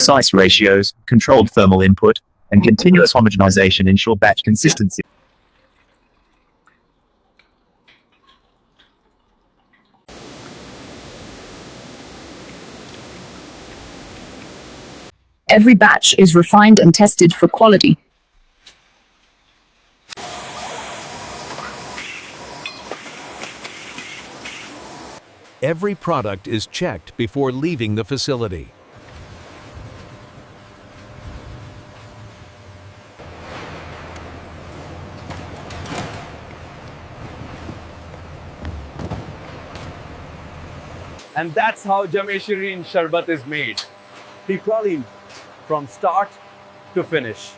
Precise ratios, controlled thermal input, and continuous homogenization ensure batch consistency. Every batch is refined and tested for quality. Every product is checked before leaving the facility. And that's how Jam-e-Shirin Sharbat is made. Praline from start to finish.